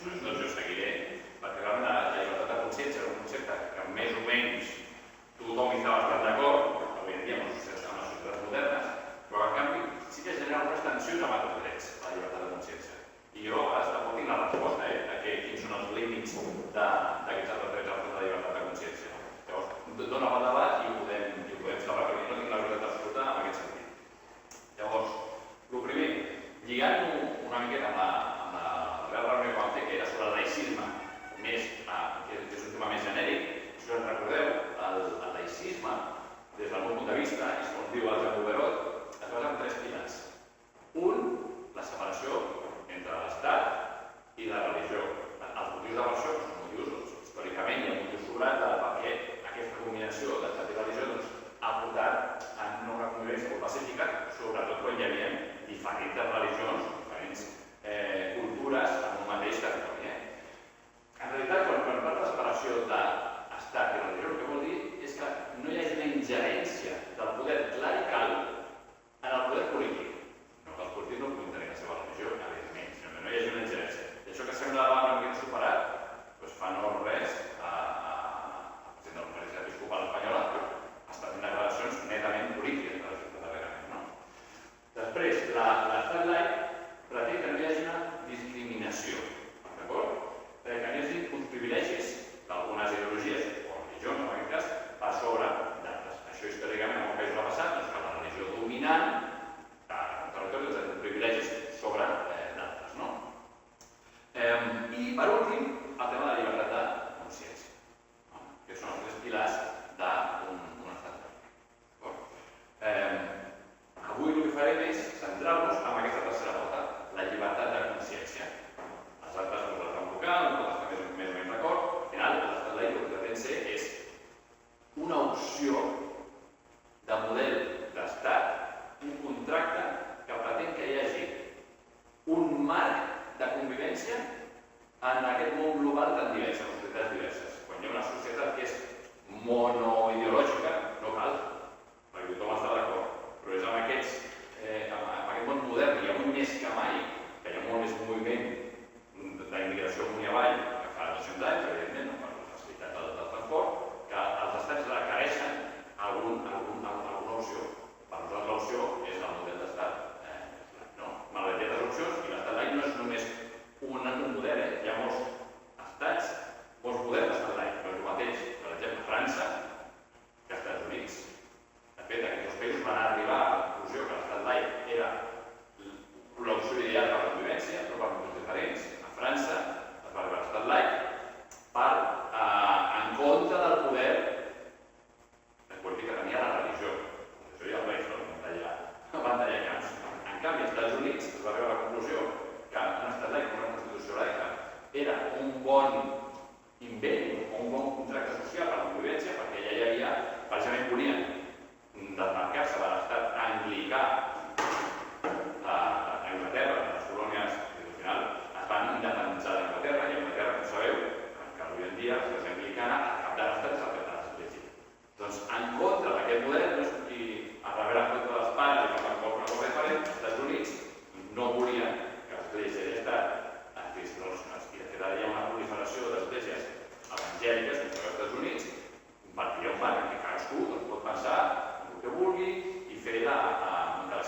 doncs jo seguiré, perquè realment la llibertat de consciència era un concepte que més o menys tothom hi està bastant d'acord, avui en dia en les societats modernes, però en canvi sí que genera algunes tensions amb altres drets, la llibertat de consciència. I jo a vegades tampoc tinc la resposta a quins són els límits d'aquests altres drets a la llibertat de consciència. Llavors, dona pel debat i ho podem saber, perquè no tinc la veritat absoluta en aquest sentit. Llavors, el primer, lligant-ho una miqueta amb la reunió que vam fer, que era sobre el laïcisme, que és un tema més genèric. Si us en recordeu, el laïcisme, des del meu punt de vista, i segons diu el Jean Bouguereau, es basa en 3 pilars. Un, la separació entre l'Estat i la religió. Els motius de això són motius, històricament, hi ha motius sobrats per què aquesta combinació d'Estat i religió ha portat a una convivència molt pacífica, sobretot quan hi havia diferents religions, diferents cultures en un mateix territori. En realitat, quan parla de separació d'Estat i religió, el que vol dir és que no hi hagi una ingerència del poder clerical en el poder polític. No que els polítics no puguin tenir la seva religió, evidentment, sinó que no hi hagi una ingerència. I això que semblava una mica superat, doncs fa no res el president de la Conferència Episcopal Espanyola està fent declaracions netament polítiques darrerament. Després, l'estat laic pretén que no hi hagi una discriminació, d'acord? Que no hi hagi uns privilegis d'algunes ideologies o religions, en aquest cas, per sobre d'altres. Això històricament en el país ha passat, doncs que la religió dominant en territoris té privilegis sobre d'altres. I per últim, el tema de la llibertat de consciència, que són els 3 pilars d'un estat laic. Avui el que farem és centrar-nos en aquesta tercera pota, la llibertat de consciència. Les altres no les vam tocar, nosaltres també més o menys d'acord. Al final, l'estat laic el que pretén ser és una opció de model d'estat, un contracte que pretén que hi hagi un marc de convivència en aquest món global tan divers, en societats diverses. Quan hi ha una societat que és monoideològica, no cal, perquè tothom està d'acord, però és amb aquest món modern, i avui més que mai, que hi ha molt més moviment d'immigració amunt i avall que fa 200 anys, evidentment, per la facilitat del transport, que els estats requereixen alguna opció. Per nosaltres l'opció és el model d'estat. Malgrat hi ha altres opcions, i l'estat laic no és només un model, hi ha molts estats, molts models d'estat laic, no és el mateix. Per exemple, França que els Estats Units. De fet, aquests 2 països van arribar a la conclusió que l'estat laic era l'opció ideal per a la convivència, però per motius diferents. A França es va arribar a l'estat laic en contra del poder polític que tenia la religió. Això ja el veig, no? Van tallar camps. En canvi, als Estats Units es va arribar a la conclusió que un estat laic, una constitució laica, era un bon invent o un bon contracte social per a la convivència, perquè ja hi havia, precisament volien desmarcar-se de l'estat anglicà a Anglaterra, de les colònies, i al final es van independitzar d'Anglaterra, i Anglaterra, com sabeu, encara avui en dia, l'Església Anglicana, el cap de l'estat és el cap de l'Església. Doncs, en contra d'aquest model, i a darrere en contra dels pares i per tant una cosa diferent, els Estats Units no volien que l'Església i l'Estat estiguessin relacionats. I de fet ara hi ha una proliferació d'esglésies evangèliques als Estats Units perquè hi ha un marc en què cadascú pot pensar el que vulgui i fer de la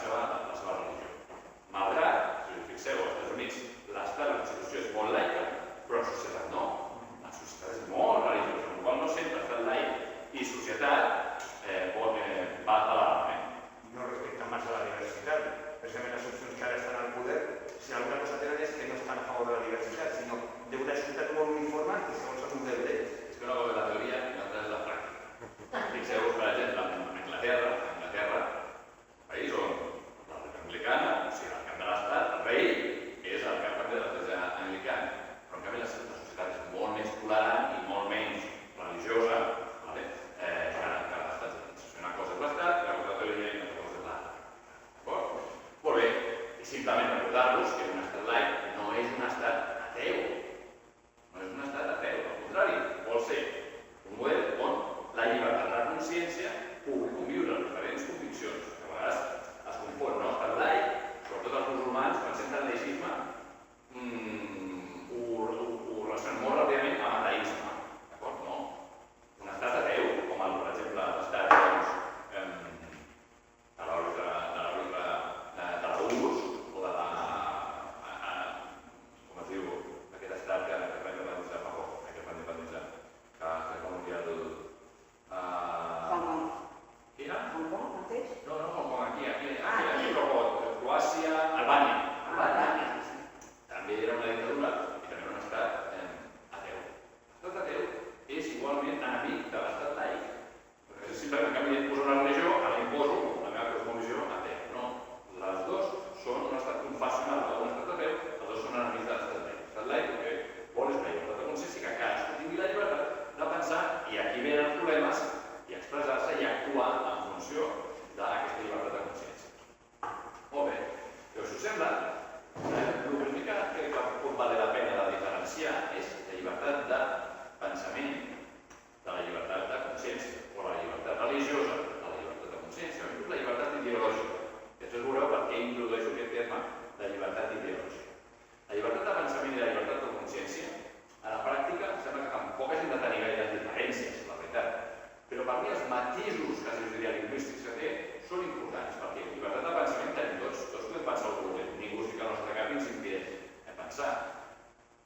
pensar.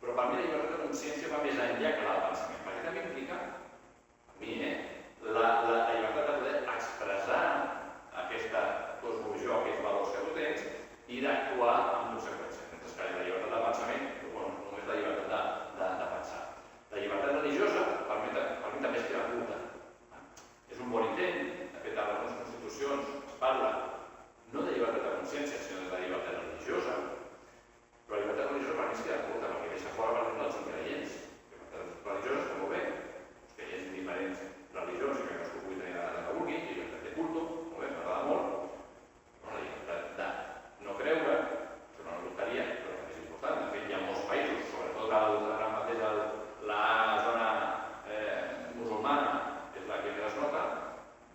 Però per mi la llibertat de consciència va més enllà que la de pensament, perquè també implica, a mi, la llibertat de poder expressar aquesta cosmovisió, aquests valors que tu tens, i d'actuar en conseqüència. Mentre que la llibertat de pensament, només la llibertat de pensar. La llibertat religiosa, per mi també és que la culta. És un bon intent, de fet, a algunes constitucions es parla no de llibertat de consciència, sinó de la llibertat religiosa. Però la llibertat religiosa per mi es queda curta, perquè deixa fora, per exemple, els increients. La llibertat religiosa està molt bé. Els creients en diferents religions, i que cadascú pugui tenir la que vulgui, llibertat de culto, molt bé, m'agrada molt. Però la llibertat de no creure, que no dubtaria, però també és important. De fet, hi ha molts països, sobretot ara mateix la zona musulmana, és la que més es nota,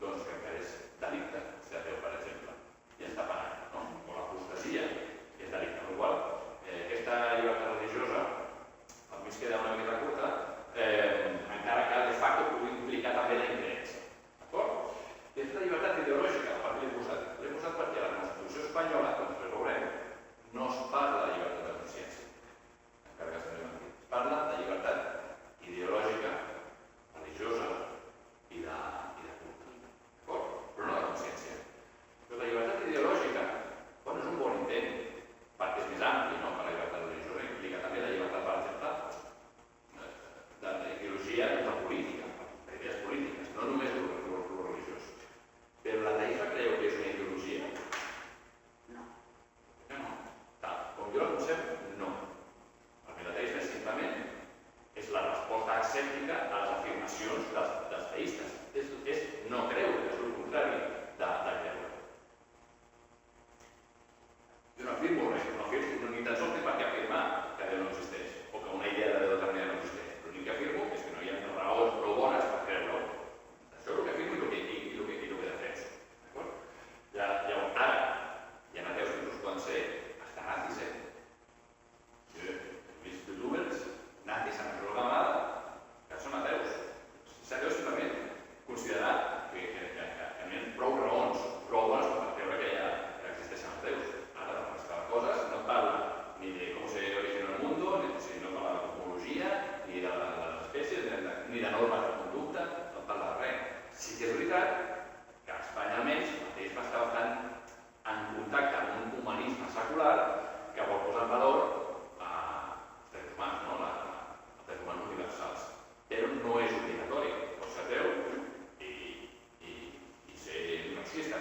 doncs que encara és delicte ser ateu, per exemple, i està penat, no? O l'apostasia és delicte, amb la qual aquesta llibertat religiosa, a mi es queda una mica curta, encara que de facto pugui implicar també la increença. D'acord? I aquesta llibertat ideològica, per mi l'he posat perquè a la Constitució espanyola, com després veurem, no es parla de llibertat de consciència, encara que s'hagi mentit. Es parla de llibertat ideològica, religiosa i de culte. D'acord? Però no de consciència. Però la llibertat ideològica, bueno, és un bon intent, perquè és més ampli, no? Que la llibertat religiosa implica també la llibertat, per exemple, d'ideologia de política, d'idees polítiques, no només lo religiós. Però l'ateisme creu que és una ideologia? No. No. Com jo la concep, no. Perquè l'ateisme simplement és la resposta escèptica a les afirmacions dels teistes. És no creure, és el contrari de creure. Jo no afirmo res, ni tan sols té per què afirmar que Déu no existeix, o que una idea de Déu determinada no existeix. L'únic que afirmo és que no hi ha raons prou bones per creure-ho. Això és el que afirmo i el que defenso. D'acord? Llavors, ara, hi ha ateus que inclús poden ser hasta nazis, Jo he vist youtubers nazis amb programada que són ateus. S'ateus simplement considerar que hi ha prou raons, prou bones per creure que existeixen els déus. Ara, la resta de coses no parla ni de com se origina el mundo, ni no parla de cosmologia, ni de les espècies, ni de normes de conducta, no parla de res. Sí que és veritat que a Espanya almenys l'ateisme està bastant en contacte amb un humanisme secular que vol posar en valor els drets humans, no? Els drets humans universals. Però no és obligatori. Pots ser ateu i ser marxista.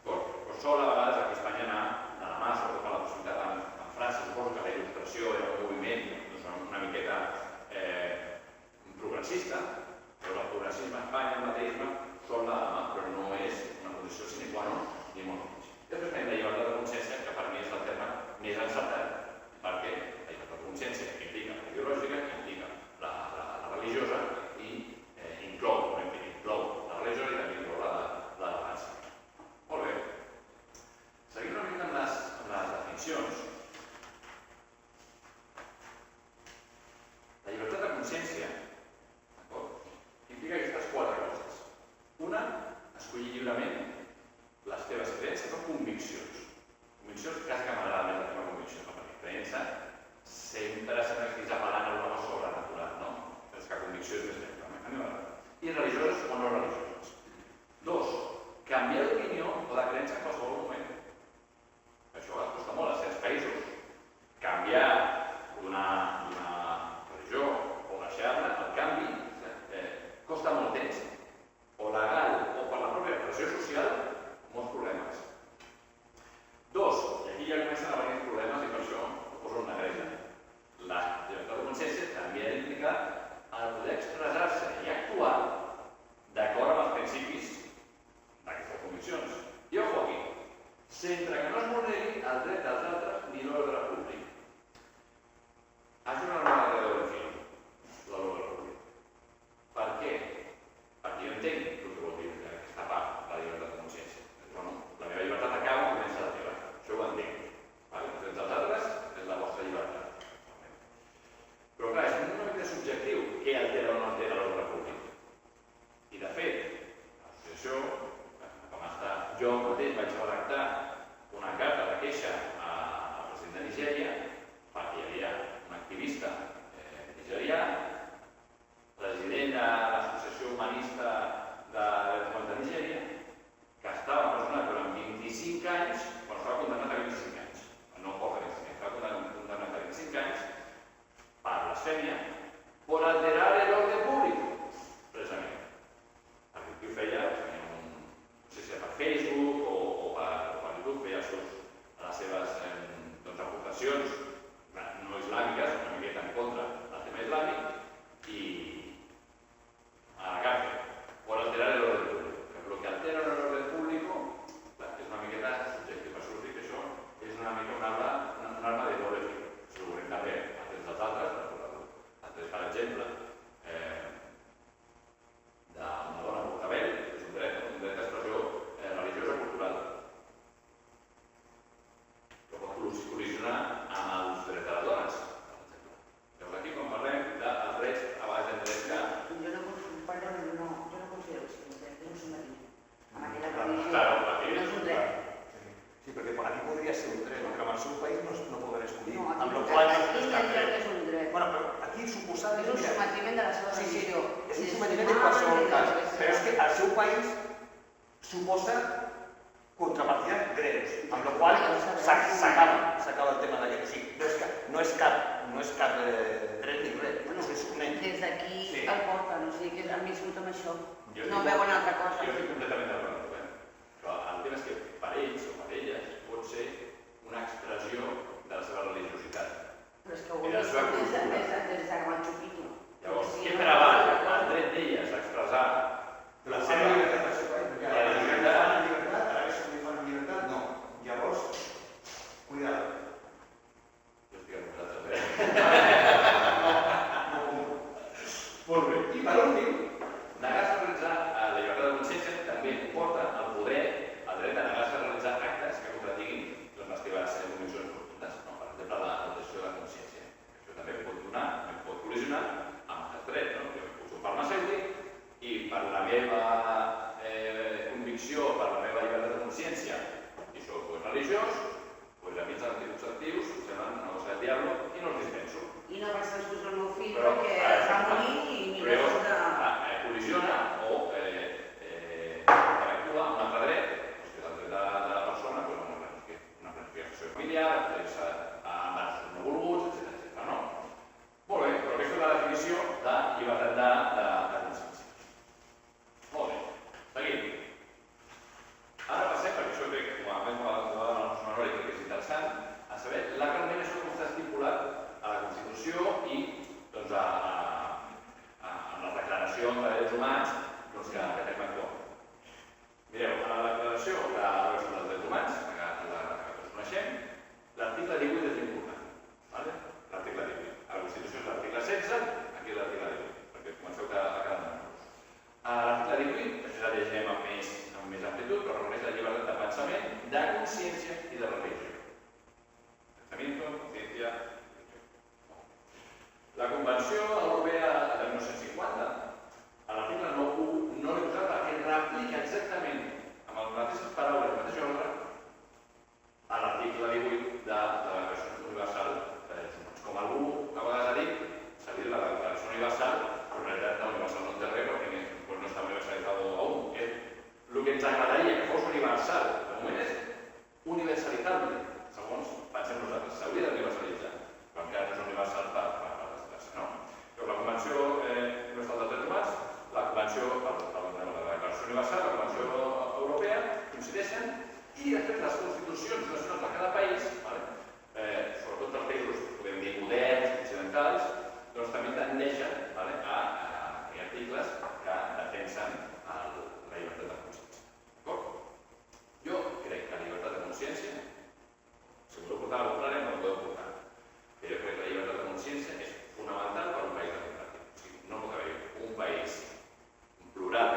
Però sol a vegades aquí a Espanya anar de la mà, sobretot per la possibilitat en França, suposo que la il·lustració era un moviment una miqueta progressista, però el progressisme a Espanya, el mateisme, sol anar de la mà, però no és una condició sine qua non ni molt menys. Després tenim la llibertat de consciència, que per mi és el terme més encertat, perquè la llibertat de consciència implica la ideològica, implica la religiosa i inclou la religiosa i també inclou la de pensament. Molt bé. Seguim una mica amb les definicions. La llibertat de consciència implica aquestes quatre coses. Una, escollir lliurement les teves creences o conviccions. Conviccions quasi que m'agrada més la teva convicció, perquè creença sempre s'ha de apel·lant a una cosa sobrenatural, no? Però és que convicció és més neutra. A mi m'agrada. I religioses o no religioses. Dos, canviar d'opinió o de creença en qualsevol moment. Això costa molt a certs països. Canviar d'una religió o deixar-la, el canvi, costa molt temps. O legal o per la pròpia pressió social, molts problemes. Dos, i aquí ja comencen a venir problemes i per això ho poso en negreta. La llibertat de consciència també ha d'implicar el poder expressar-se i actuar d'acord amb els principis d'aquestes conviccions. I ojo aquí, sempre que no es vulneri el dret dels altres ni l'ordre públic. Això és una norma de doble fil, l'ordre públic. Per què? Perquè jo entenc el que vol dir aquesta part de la llibertat de consciència. Bueno, la meva llibertat acaba i comença la teva. Això ho entenc. Els drets dels altres és la vostra llibertat. Però clar, és una mica subjectiu què altera o no altera l'ordre públic. I de fet, l'associació, com està, jo mateix vaig redactar una carta de queixa al president de Nigèria perquè hi havia blasfèmia, por alterar el orden públic, precisament. Perquè qui ho feia, no sé si era per Facebook o per YouTube, feia les seves aportacions no islàmiques, una miqueta en contra del tema islàmic, i a la cárcel, por alterar el orden públic. Lo que altera el orden públic és una miqueta subjectiu. Per sortir que això és una mica un arma de doble fil. Si ho volem també a temps dels altres, per exemple, d'una dona portavell, és un dret d'expressió religiosa cultural. Que pot col·lisionar amb els drets de les dones, per exemple. Llavors aquí, quan parlem dels drets, a vegades hem de dir que... Jo no considero que sigui un dret, és un sometiment. Amb aquella religió no és un dret. Sí, perquè aquí podria ser un dret, perquè en el seu país no poden escollir. No, amb la qual cosa aquí és un dret. Bueno, però aquí suposava... És un sometiment de la seva religió. És un sometiment de qualsevol cas, però és que al seu país suposa contrapartida greus, amb la qual s'acaba el tema d'aquest. O sigui, no és cap dret ni res. Des d'aquí el porten, o sigui que han viscut amb això. Jo No veuen altra cosa. Jo estic completament d'acord amb tu, però el tema és que per ells o per elles pot ser una expressió de la seva religiositat. Però és que ho veuen des de Machu Picchu. Llavors, què preval el dret d'elles a expressar la seva llibertat al seu país? La llibertat. Ara que se li fa llibertat, no. Llavors, cuidado. Jo estic amb vosaltres, Molt bé. I per últim, negar-se a realitzar la llibertat de consciència també comporta el poder, el dret de negar-se a realitzar actes que contradiguin les teves conviccions profundes. Per exemple, l'objecció de la consciència. Això també pot col·lisionar amb aquest dret. Jo soc farmacèutic i per la meva convicció, per la meva llibertat de consciència, i soc religiós, a mi els anticonceptius em semblen una cosa del diablo i no els dispenso. I no vaig transfusar el meu fill perquè es va morir i ni res de... Col·lisiona o interactua amb un altre dret, que és el dret de la persona, una planificació familiar, embarassos no volguts, etc. Molt bé, però aquesta és la definició de llibertat de consciència. Molt bé, seguim. Ara passem, perquè això crec que com a Manoli crec que és interessant, a saber legalment això com està estipulat a la Constitució i en les declaracions de drets humans que tenim actualment. Mireu, a la declaració de dels drets humans, que tots coneixem, l'article 18 és important. L'article 18. A la Constitució és l'article 16, aquí és l'article 18, perquè comenceu a quedar menys. L'article 18, això ja llegirem amb més amplitud, però reconeix la llibertat de pensament, de consciència i de religió. Pensamiento, consciència, religió. La Convenció Europea de 1950, a l'article 9.1, no l'he posat perquè replica exactament, amb les mateixes paraules i el mateix ordre, a l'article 18 de la Declaració Universal de Drets Humans. Com algú a vegades ha dit, s'ha dit la Declaració Universal, però en realitat la Universal no té res perquè no està universalitzat aún. El que ens agradaria que fos universal, de moment és universalitzable, segons pensem nosaltres. S'hauria d'universalitzar, però encara no és universal per desgràcia. Però la Convenció Universal dels Drets Humans, la Declaració Universal, la Convenció Europea, coincideixen i després les constitucions nacionals de cada país, sobretot els països, podem dir, moderns, occidentals, doncs també tendeixen a hi ha articles que defensen la llibertat de consciència. D'acord? Jo crec que la llibertat de consciència, si voleu portar la contraria, no la podeu portar. Però jo crec que la llibertat de consciència és fonamental per a un país democràtic. O sigui, no pot haver un país plural,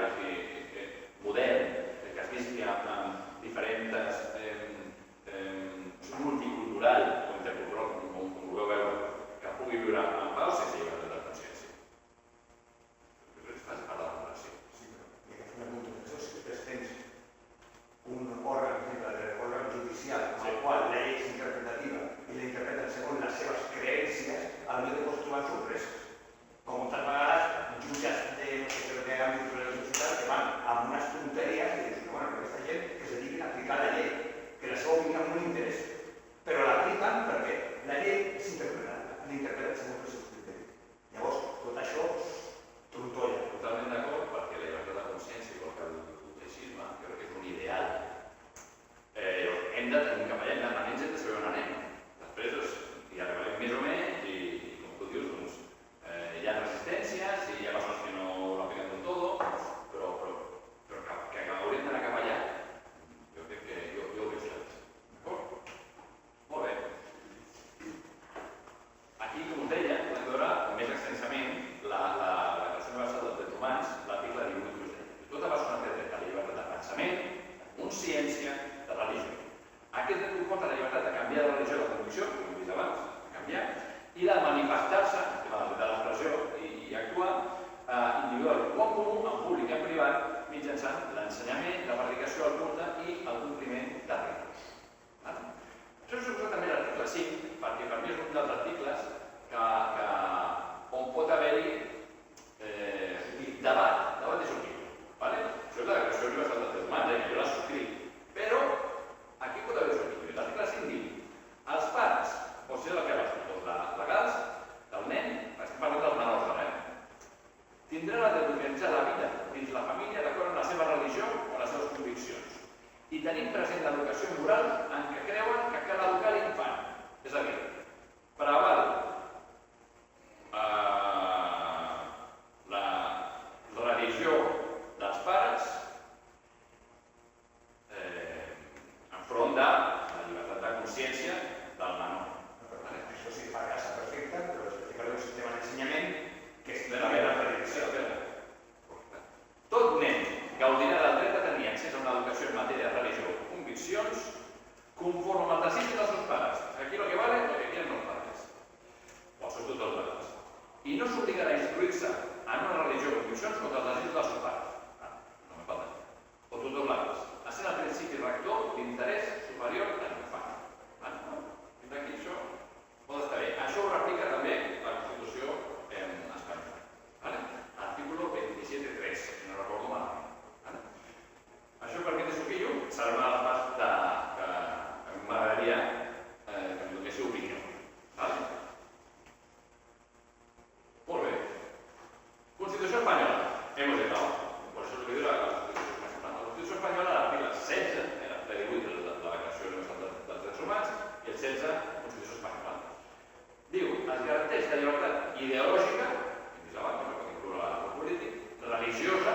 modern, que es visqui amb diferents multicultural o intercultural, com vulgueu veure, que pugui viure en pau sense llibertat de consciència. Estàs per la democràcia. Sí, però hi ha que fer una puntuació. Si després tens un òrgan judicial en el qual la llei és interpretativa i la interpreten segons les seves creences, potser te pots trobar sorpreses. Com moltes vegades jutges d'àmbit universitari que van amb unes tonteries i dius, bueno, aquesta gent que se dediquin a aplicar la llei, que la seva opinió no li interessa, però l'apliquen perquè la llei és interpretada, l'interpreten segons els seus criteris. tenim present l'educació moral en què creuen que cal educar l'infant. És a dir, preval la religió dels pares enfront de la llibertat de consciència del menor. Això sí, fa casa perfecta, però especificant un sistema d'ensenyament que és A veure, tot nen gaudirà del dret de tenir accés a una educació en matèria de religió o conviccions conforme al desig dels seus pares. Aquí lo que vale lo que quieren los padres. O els seus tutors legals. I no s'obligarà a instruir-se en una religió o conviccions contra els desigs dels seus pares. No me falta. O tutors legals. Essent el principi rector d'interès superior a l'infant. Fins aquí això pot estar bé. Això ho replica també la Constitució espanyola. Artículo 27.3, si no recordo malament. Això per mi de suquillo serà una de les parts que a mi m'agradaria que em donéssiu opinió. Molt bé. Constitució espanyola. Hemos llegado. Por eso es lo que digo la Constitució espanyola. La Constitució espanyola, l'article 16, l'article 18 de la Declaració Universal dels Drets Humans i el 16, Constitució espanyola. Diu, es garanteix la llibertat ideològica, la política, religiosa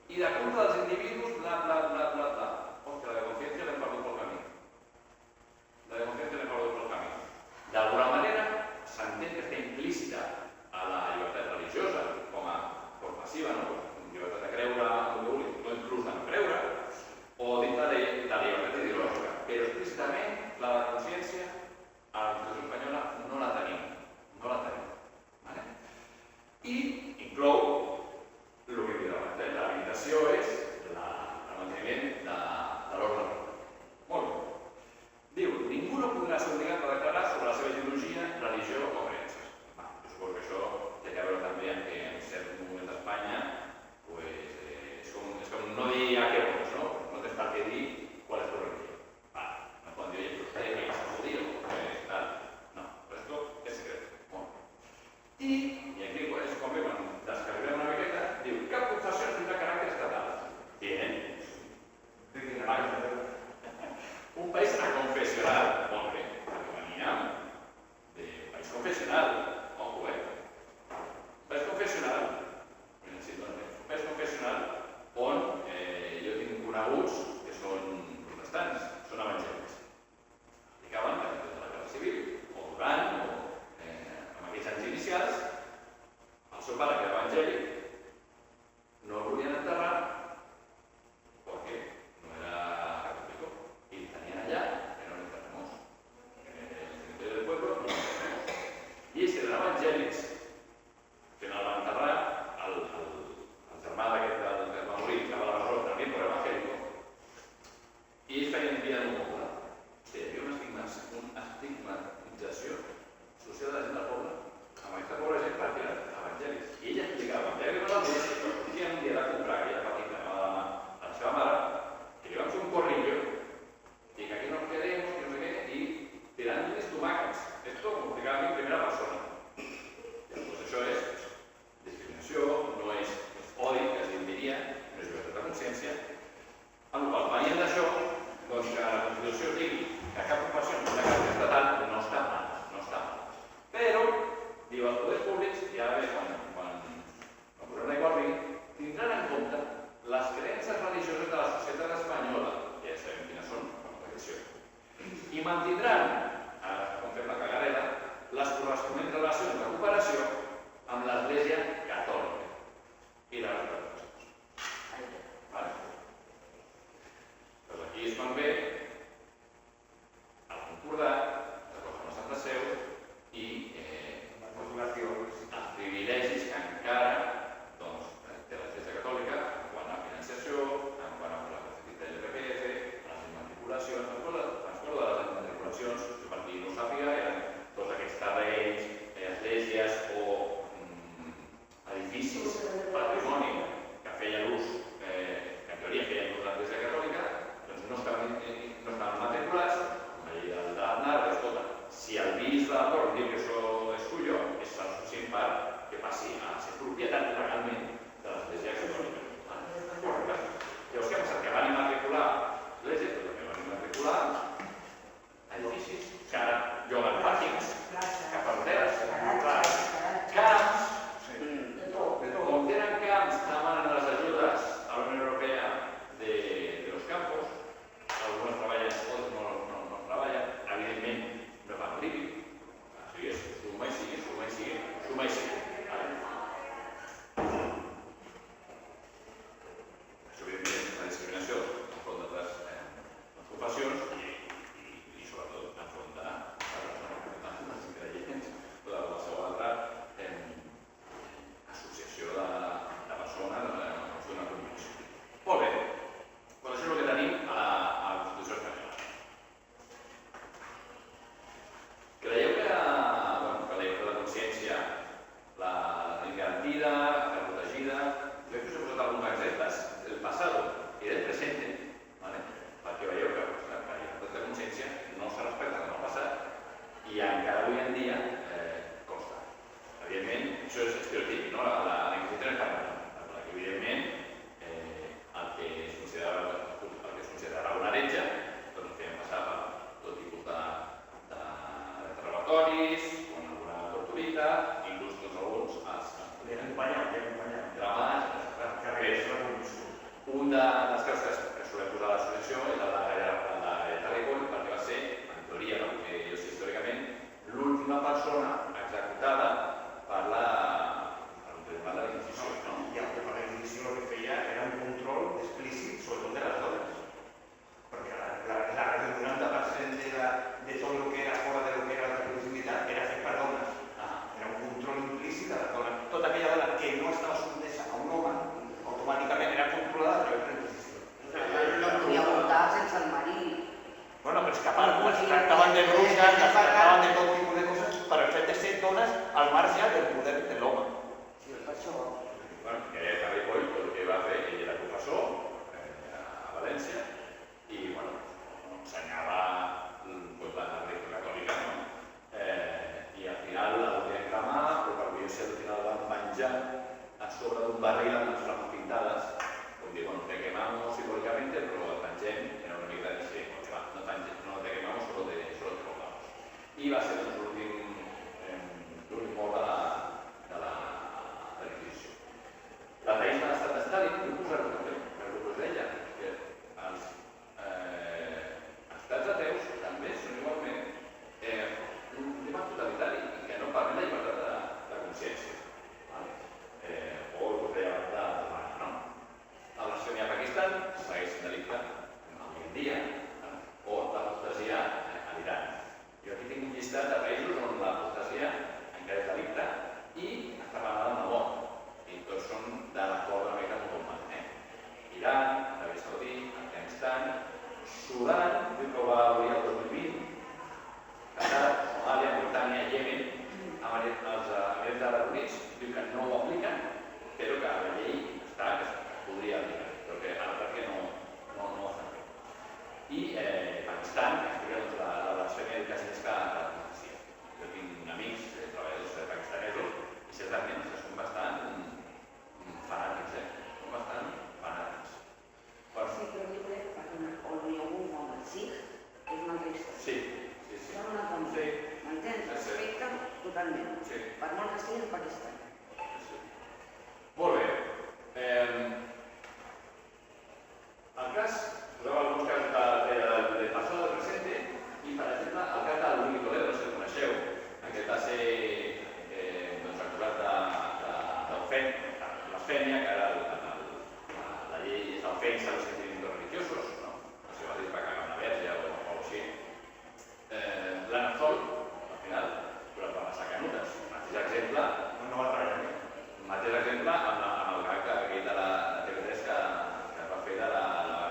i de culte dels individus, bla, bla, bla, bla, bla. Hòstia, la de consciència l'hem perdut pel camí. La de consciència l'hem perdut pel camí. D'alguna manera, s'entén que està implícita a la llibertat religiosa com a passiva, no? Llibertat de creure, o inclús de no creure, o dintre de la llibertat ideològica. Però explícitament, la de consciència, a la Constitució espanyola no la tenim. No la tenim. I inclou el que diu abans, l'habilitació és el manteniment de l'ordre. Molt bé. Diu, ningú no podrà ser obligat a declarar sobre la seva ideologia, religió o creences. Jo suposo que això té a veure també amb que en cert moment d'Espanya és com no dir a què vols, no? No tens per què dir qual és tu religió. No poden dir, oye, però que és judío, no, però esto és secret. Molt bé. I aquí és com bé, quan descarreguem una miqueta, diu, cap confessió tindrà caràcter estatal. Bien. Un país aconfessional. Molt bé. Veníem de país confessional. Ojo, país confessional. Un país confessional on jo tinc coneguts que són protestants, són evangèlics. Aplicaven la guerra civil, o durant, o en aquells anys inicials, el seu pare, que era evangèlic, no el volien enterrar perquè no era católico. I el tenien allà, que no l'enterremos. El cementerio del pueblo no l'enterremos. I ells eren evangèlics, que no el van enterrar, el germà d'aquest que va morir, que va a la presó, també per evangèlico. I ells feien vida noble. Hi havia una estigmatització social de la gent del poble. Amb aquesta pobra gent perquè eren evangèlics. I ella explicava, ja que no la veia, però sortia un dia de comprar aquella petita a la seva mare, que li van fer un corrillo, i que aquí no ens quedem, i no sé què, i tirant-li tomàquets. Esto, como explicava a mi, en primera persona. I testimonis, con alguna torturita, inclús tots alguns els L'acompanyant. dramats, un dels casos que solem posar a l'associació és el de Terricoll, perquè va ser, en teoria, no? Perquè jo sé històricament, l'última persona executada per el Tribunal de la Inquisició. No? I el Tribunal de la Inquisició el que feia era un control explícit, sobretot de les dones. Perquè el 90% de tot el que era fora de lo que era la clandestinitat era fet per dones. Era un control implícit de les dones. Tota aquella dona que no estava sotmesa a un home, automàticament era controlada a través de la Inquisició. No podia votar sense el marit. Bueno, però és que a part es tractaven de bruixes, es tractaven de tot tipus de coses per el fet de ser dones al marge del poder de l'home. Sí, per això. Bueno, que Terricoll el que va fer, ell era professor a València i, bueno, ensenyava la religió catòlica, no? I al final el volien cremar, però per violació al final van penjar a sobre d'un barril amb les flames pintades, com dir, bueno, te quemamos simbòlicamente, però el pengem, era una mica de dir, no te quemamos, solo te colgamos. I va ser l'últim mort de la Inquisició. L'ateisme d'estat de Stalin, vull posar-ho també, perquè ho deia, que els estats ateus també són igualment un tema totalitari i que no permet la llibertat de consciència. O el que deia abans de el blasfèmia a Pakistan segueix sent delicte avui en dia, o l'apostasia a l'Iran. Jo aquí tinc un llistat de països on l'apostasia encara és delicte i està pagada amb la mort. I tots són de l'acord de la Mecca musulmana. Iran, Aràbia Saudita, Afganistan, Sudan, diu que ho va obrir el 2020, Qatar, Somàlia, Mauritània, Yemen, els Emirats Àrabs Units diu que no ho apliquen, però que la llei està, que es podria aplicar, però que ara perquè no ho estan fent. I Pakistan, que explica la blasfèmia quasi més que la policia. Jo tinc amics, treballadors pakistanesos, i certament són bastant fanàtics, són bastant fanàtics. Sí, però jo crec que on hi ha algun nom, el Sikh, és una altra història. Sí. Són una altra història. M'entens? Respecte totalment. Per molt que sigui el Pakistan. Molt bé. El cas, posava alguns casos de passat, de presente, i per exemple, el cas de l'Uri Toledo, no sé si el coneixeu, aquest va ser acusat de blasfèmia, que ara la llei és l'ofensa a los sentimientos religiosos, no sé si va dir que va cagar una verge o alguna cosa així. L'Anna Sol, al final, però per les Sacanutes, mateix exemple, No va treballar bé. mateix exemple amb el gag aquell de la TV3 que es va fer de la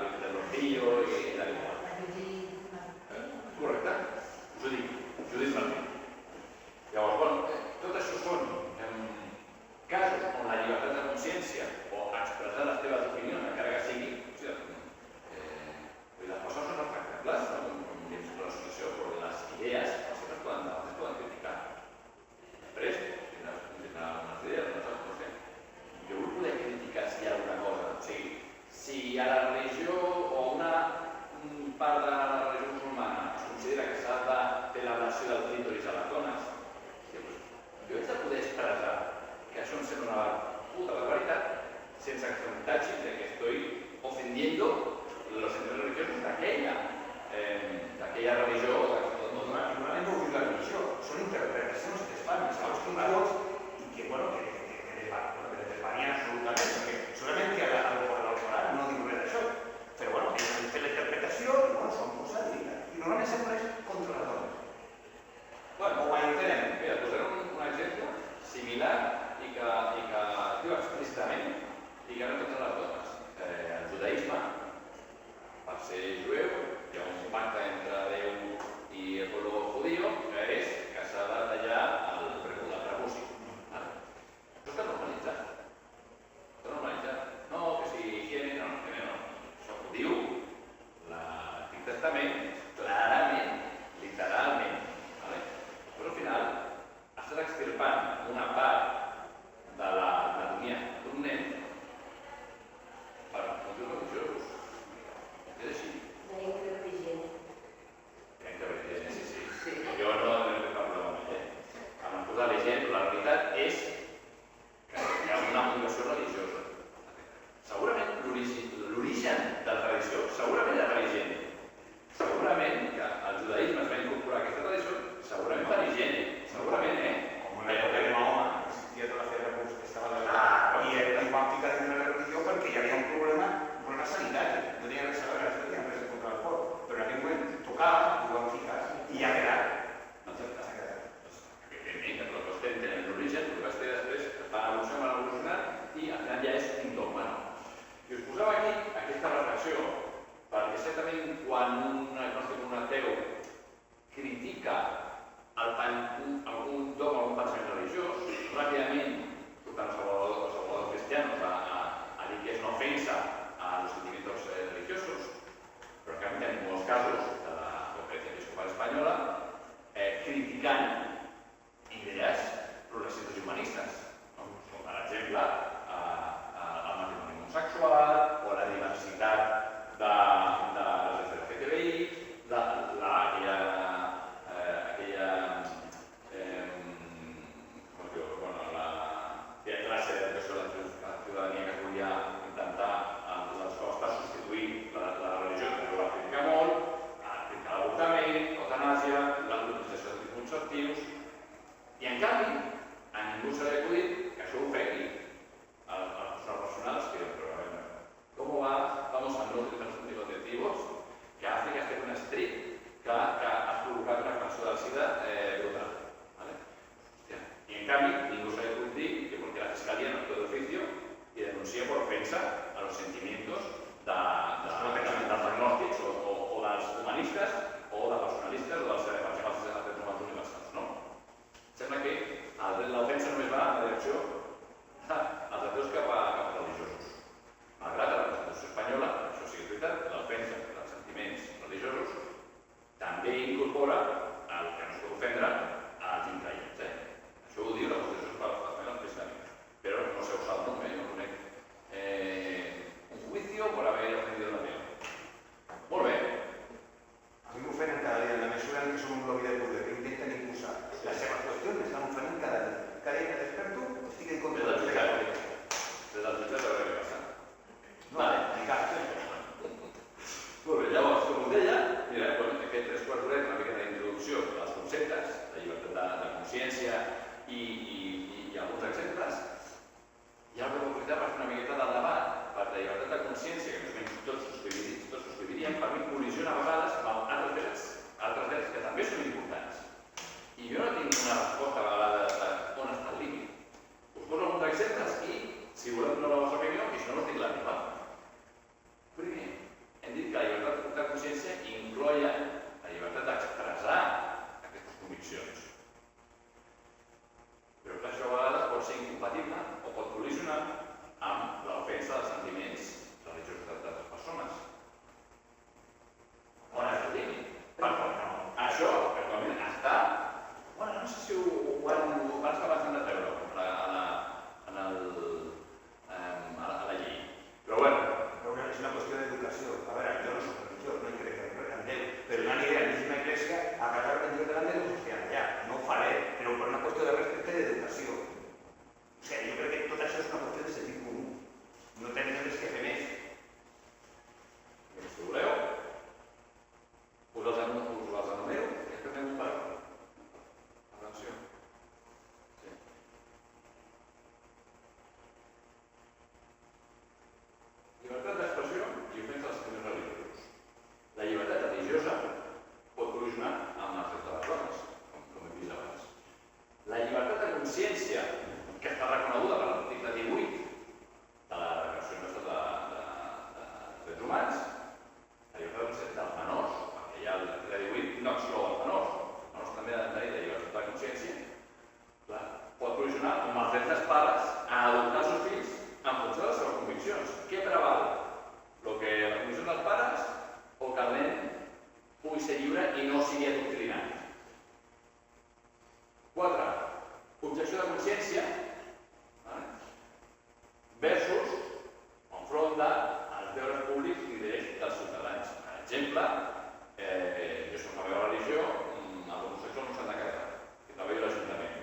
Virgen del Rocío i de l'Igual. Correcte? Us ho dic, Judit Martí. Llavors, bueno, tot això són casos on la llibertat de consciència o expressar les teves opinions, encara que sigui, les persones són respectables, com dins de l'associació, però les idees, les seves poden criticar. Després, tindrà unes idees, no sé. Jo vull poder criticar si hi ha alguna cosa. O sigui, si a la religió o una part de la religió musulmana es considera que s'ha de fer l'ablació del clítoris a les dones, jo haig de poder expressar que això em sembla una puta barbaritat sense que em tatxin de que estoy ofendiendo los sentimientos religiosos d'aquella religió o Normalment no ho diu la religió, són interpretacions que es fan, els controls, i que, bueno, que desvanien absolutament, perquè segurament que al no diu res d'això, però, bueno, ells han fet la interpretació i, bueno, s'ho han posat i normalment sempre és contra les dones. Bueno, ho entenem. Mira, posaré un exemple similar i que diu explícitament i que no totes les dones. El judaïsme, per ser jueu, hi ha un pacte entre Déu i el poble judío que és que s'ha de tallar el prepuci. Això està normalitzat. Està normalitzat. No, que si higiene, no. Això ho diu l'Antic Testament clarament, literalment. Però al final estàs extirpant una part de l'anatomia d'un nen per motius religiosos. És així. La interhigiene. La interhigiene, sí. Jo no he parlat amb ell. posar la gent, la realitat és que hi ha una motivació religiosa. Segurament l'origen de la tradició segurament era religent. Segurament que el judaïsme es va incorporar a aquesta tradició, segurament per higiene, segurament, Com una època de Mahoma, que existia tota la fe que estava a la i van ficar dins de la religió perquè hi havia un problema sanitari. No tenia res a veure, no tenia res contra el cor. Però en aquell moment tocava, ho van ficar i ja quedat. Evidentment, que tots tenen l'origen, el que es té després va evolucionar i al final ja és un dogma. I us posava aquí aquesta reflexió perquè certament quan un agnòstic o un ateu critica algun dogma o algun pensament religiós, ràpidament surten els salvadors cristianos a dir que és una ofensa a los sentimientos religiosos, però en canvi tenim molts casos de la Conferència Episcopal Espanyola criticant idees progressistes i humanistes, com per exemple el matrimoni homosexual o la diversitat de les LGTBI, aquella classe d'educació de la ciutadania que es volia intentar a les costes substituir la religió, que va criticar molt, criticar l'avortament, l'eutanàsia, la utilització d'anticonceptius, i en canvi a ningú se li ha acudit que això ofegui als professionals que ¿cómo vamos a no utilizar los anticonceptivos? Que África esté un estricto que ha provocado una expansión del SIDA brutal. ¿Vale? Hostia. Y en cambio, ningún se le puede que porque la Fiscalía no actúa de oficio y denuncia por ofensa a los sentimientos dels agnòstics o dels humanistes o dels personalistes o dels evangelists universals. No? Sembla que l'ofensa només va en la direcció als ateus cap a religiosos. Malgrat la Constitució espanyola, això sí que és veritat, l'ofensa dels sentiments religiosos també incorpora el que no es pot ofendre als increients. Això ho diu la Constitució espanyola explícitament. Però no sé usar el nom, jo no conec un juicio por haber ofendido a Déu. Molt bé. A mi m'ofenen cada dia, en la mesura en què som un lobby de poder que intenten impulsar les seves qüestions, m'estan ofenent cada dia. Cada dia que desperto estic en contra Des del jutjat. Des del jutjat a veure què passa. Vale. Molt bé, llavors, com us deia, mira, aquest 3 quarts d'hora és una mica d'introducció als conceptes de llibertat de consciència i alguns exemples. I ara vull aprofitar per fer una miqueta de debat, perquè la llibertat de consciència, que més o menys tots subscriviríem, per mi col·lisiona a vegades amb altres drets que també són importants. I jo no tinc una resposta a vegades on està el límit. Us poso alguns exemples i, si voleu donar la vostra opinió, i si no, us dic la meva. Primer, hem dit que la llibertat de consciència incloia la llibertat d'expressar aquestes conviccions. Però que això a vegades pot ser incompatible o pot col·lisionar amb l'ofensa dels sentiments religiosos d'altres persones. On és el límit? Això, actualment, està... Bueno, no sé si ho van estar abans de treure a la llei. Però bueno, és una qüestió d'educació. A veure, jo no soc religiós, no hi crec en Déu, però no aniré a la misma església a casar-me en Déu davant de Déu social allà. No ho faré, però per una qüestió de respecte i d'educació. O sigui, jo crec que tot això és una qüestió de sentit comú. No tenim res que fer més. si voleu, us els enumero, és que teniu un paràgraf. Atenció. Sí. Llibertat d'expressió i ofensa als sentiments religiosos. La llibertat religiosa pot col·lisionar amb els drets de les dones, com hem vist abans. La llibertat de consciència, que està reconeguda per l'article 18 de la Declaració Universal de Drets Humans, la llibertat de consciència dels menors, perquè ja l'article 18 no exclou els menors també han de tenir la llibertat de consciència, pot col·lisionar amb els drets dels pares a educar els seus fills en funció de les seves conviccions. Què preval? El que la convicció dels pares o que el nen pugui ser lliure i no sigui adoctrinat. 4. Objecció de consciència versus enfront dels deures públics i drets dels ciutadans. Per exemple, jo soc la meva religió, els homosexuals no s'han de casar, i treballo a l'Ajuntament.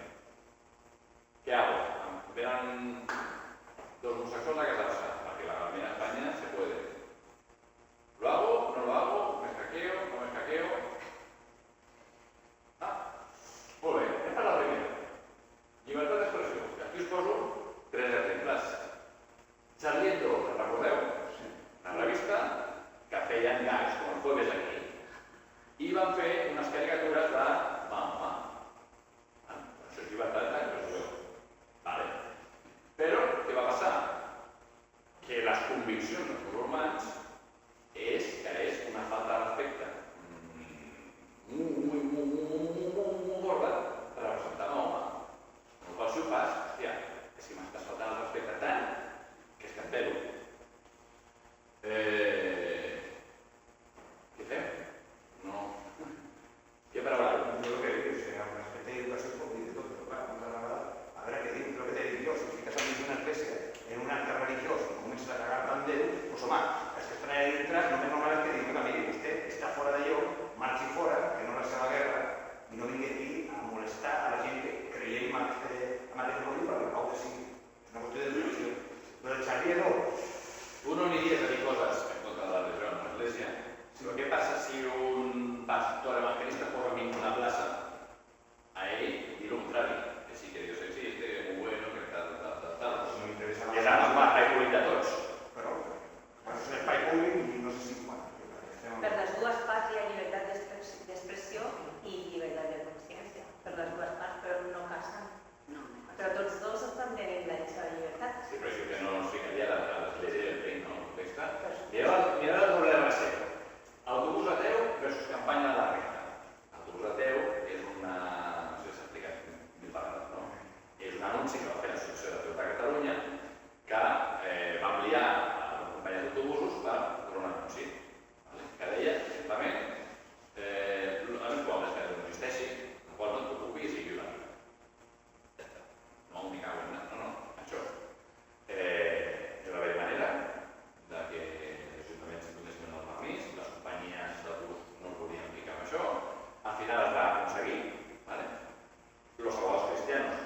ciudadanos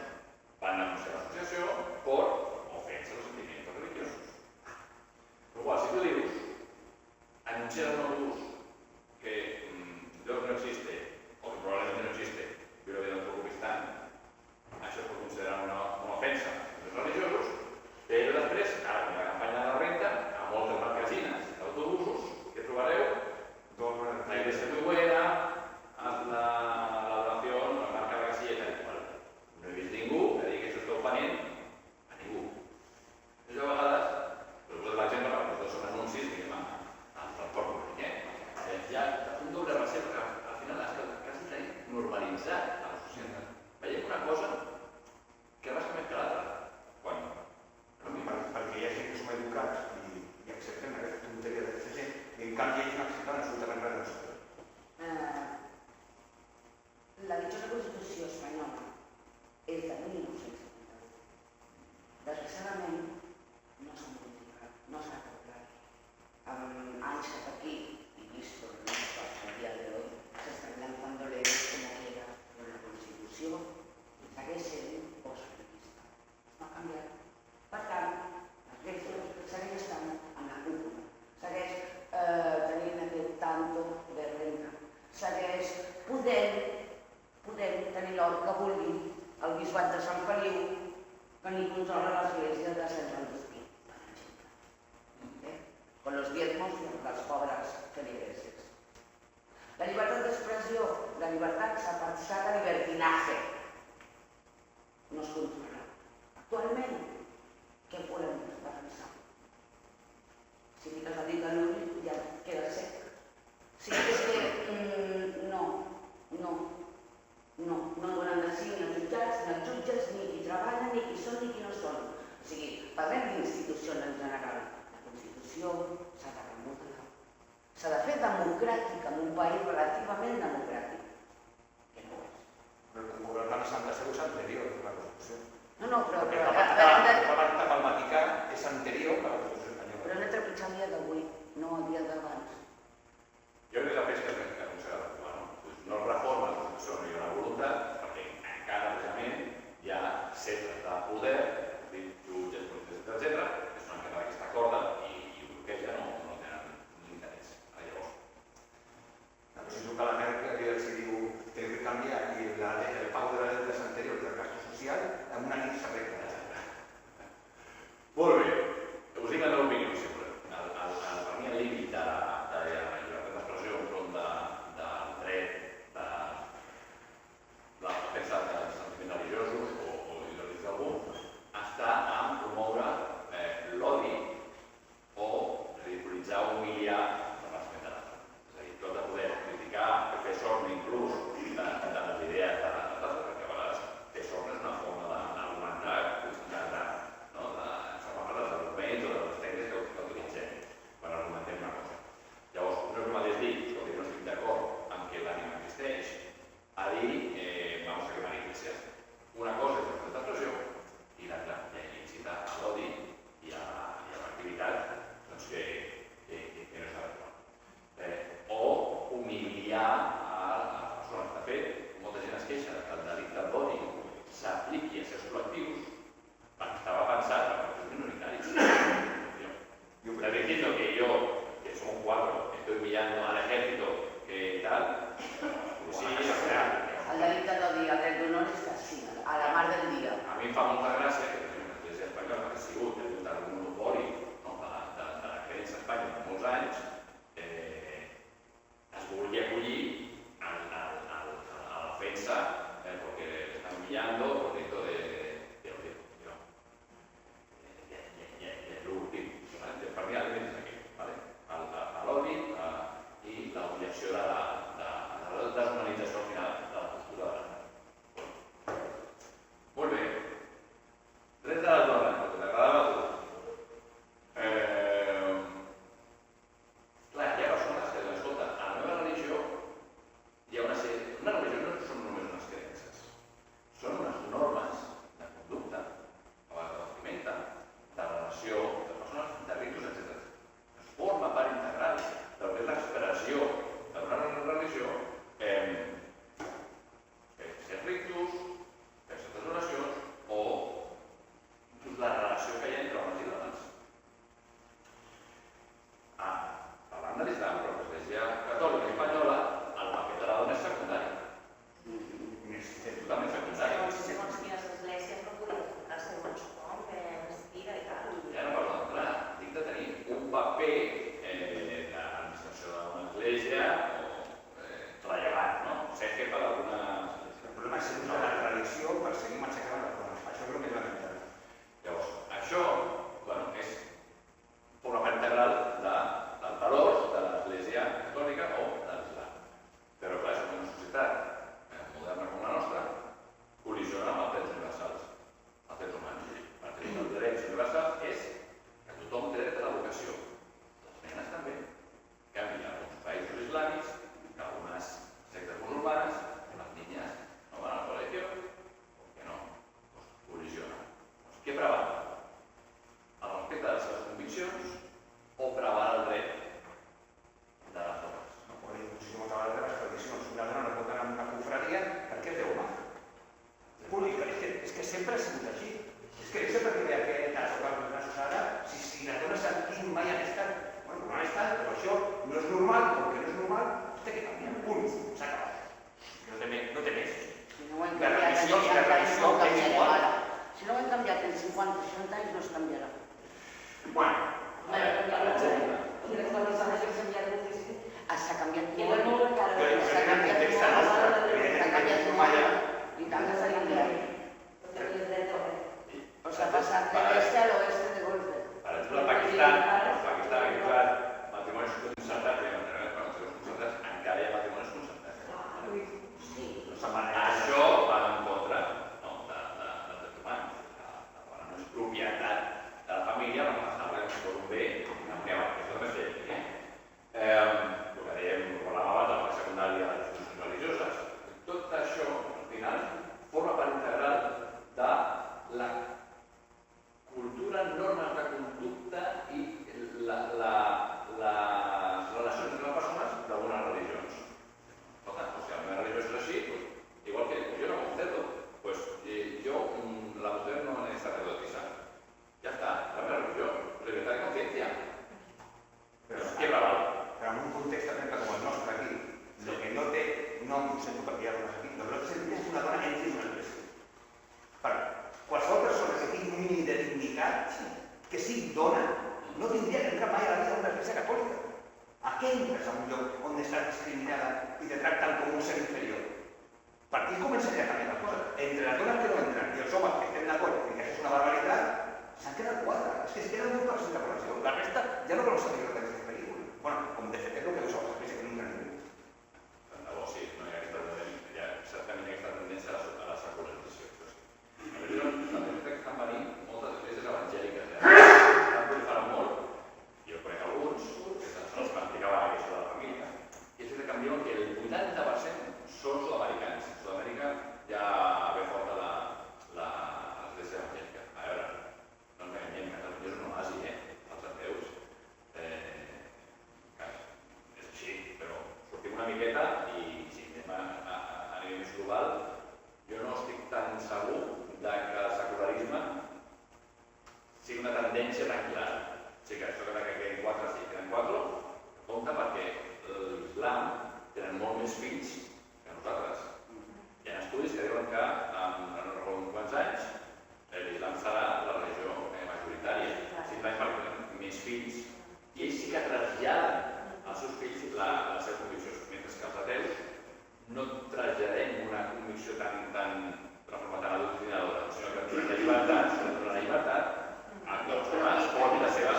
van a denunciar la asociación por ofensa a los sentimientos religiosos. Igual, si tú dius, anunciar un autobús que Dios no existe, o que probablemente no existe, però que no et preocupis tant, això es pot considerar una ofensa als religiosos, però després, ara, amb la campanya de la renta, a moltes marquesines d'autobusos que trobareu, la iglesia muy buena, haz la adoración, la marca la casilla y tal cual. No he vist ningú que digui que això és convenient a ningú. Això a vegades, per la gent, perquè tots són anuncis, diguem, al transport públic, hi ha un doble racisme que al final quasi tenim normalitzat a la societat. Veiem una cosa que rasca més que l'altra. Quan? Perquè hi ha gent que som educats i acceptem aquesta tonteria d'aquesta gent, i en canvi ells no accepten absolutament res del sector. La dichosa Constitució espanyola és de 1978. Desgraciadament no s'ha modificat, no s'ha acoplat. Amb anys cap aquí, y visto que no pasa el día de hoy, se están lanzando leyes como quiera, pero la Constitució segueix sent postfranquista. No ha canviat. Per tant, l'Església segueix estant en la cúpula, segueix tenint aquest tanto de renta, segueix podent tenir l'or que vulgui el bisbat de Sant Feliu, que ni controla l'església de Sant Joan d'Espí, per exemple. Con los diezmos dels pobres feligreses. La llibertat d'expressió, la llibertat s'ha passat a libertinaje. No es controla. Actualment, què podem pensar? Si fiques el dit a l'ull ja queda sec. Si és que no donen de sí ni els jutges, ni qui treballa, ni qui són, ni qui no són. O sigui, parlem d'institucions en general. La Constitució s'ha de remodelar. S'ha de fer democràtica en un país relativament democràtic. Que no ho és. Però el govern de Santa Seu és anterior a la Constitució. No, però... Perquè el pacte pel Vaticà és anterior a la Constitució espanyola. Però hem de trepitjar el dia d'avui, no el dia d'abans. Jo crec que la pesca és que s'ha de reformar, no? No es reforma la Constitució, no hi ha una voluntat, perquè encara precisament hi ha centres de poder, jutges, polítics, etc., que són encara d'aquesta corda i ho bloqueja, no tenen l'interès. Llavors, La Constitució de la Merkel havia decidido que canviar i el pau de les rendes anteriors del gasto social en una nit s'arregla. molt bé, us dic la meva opinió, sempre. Per mi el límit de la llibertat d'expressió enfront del dret de la defensa dels sentiments religiosos o ideològics d'algú està en promoure l'odi o ridiculitzar o humiliar el pensament de l'altre. És a dir, tot de poder criticar, fer sorna inclús de les idees de l'altre, perquè a vegades fer sorna és una forma d'argumentar, no? Forma part dels arguments o de les tècniques que utilitzem quan argumentem una cosa. Llavors, no és el mateix dir, escolti, no estic d'acord amb que l'ànima existeix, a dir, vamos a quemar iglesias. Una cosa és la llibertat d'expressió i l'altra incita a l'odi i a l'activitat que no s'ha d'actuar. O humiliar a les persones. De fet, molta gent es queixa que el delicte d'odi s'apliqui a certs col·lectius perquè estava pensat per als minoritaris. Estás diciendo que yo, que somos 4, estoy humillando al ejército, que tal. Sí, o sea, El delicte d'odi al dret d'honor és castiga, a la mar del dia. a mi em fa molta gràcia que l'Església espanyola, que ha sigut un monopoli de la creença a Espanya per molts anys, es vulgui acollir a l'ofensa perquè l'estan humillando por delito de odio. I l'últim, per mi el límit és aquí, a l'odi i l'obligació de la deshumanització al final de la postura de l'estat. Molt bé. no es canviarà. Bueno, per exemple, S'ha canviat Queda molt. molt encara. Però S'ha canviat context molt. nostre, S'ha canviat molt. I tant que s'ha canviat. O s'ha passat de l'est a l'oest de golpe. per exemple, al Pakistan, aquí clar, matrimonis concertats, i matrimonis concertats, encara hi ha matrimonis concertats. Sí. No se'n va anar. Això va en contra dels drets humans. La no és propietat de la família, no passava que si fos un bé, no n'hi ha, això també és llei. El que dèiem, parlàvem abans, de la secundària de les institucions religioses. Tot això, al final, forma part integral de la cultura, normes de conducta i les relacions entre les persones d'algunes religions. Escolta, si la meva religió és així, igual que yo no concedo, pues yo la mujer no es sacerdotisa. Ya está, la meva religió, libertad de conciencia. Però Què preval? en un context, per exemple, com el nostre aquí, el que no té, no em sento per dir algunes aquí, el que no té sentit és una dona entri en una església. Per qualsevol persona que tingui un mínim de dignitat, que sigui dona, no tindria que entrar mai a la vida d'una església catòlica. A què entres a un lloc on està discriminada i te tracten com un ser inferior? Per aquí començaria a canviar les coses. Entre les dones que no entren i els homes que estem d'acord i que és una barbaritat, s'han quedat 4. És que es queda un 1% de població. La resta ja no volen saber d'aquesta pel·lícula. Bueno, com de fet és el que dius a l'església, que no entra ningú. Tant de bo, sí, no hi ha aquesta tendència, hi ha certament aquesta tendència a la secularització. La veritat que estan venint moltes esglésies evangèliques, estan proliferant molt. Jo conec alguns, que se'ls practicava aquesta de la família, i és que canvien que el 80% són sud-americans. Sud-amèrica ja ve forta l'església evangèlica. A veure, no ens enganyem, Catalunya és un oasi, els ateus. És així, però sortim una miqueta i si anem a nivell més global, jo no estic tan segur que el secularisme sigui una tendència tan clara. Sí que això que queden 4, sí, queden 4, compte perquè l'Islam tenen molt més fills que nosaltres. Hi ha estudis que diuen que en no recordo quants anys l'Islam serà la religió majoritària. Si l'Islam més fills, i ells sí que traslladen als seus fills les seves conviccions, mentre que els ateus no traslladem una convicció tan adoctrinadora, sinó que la llibertat, sobre la llibertat, els dones poden la seva...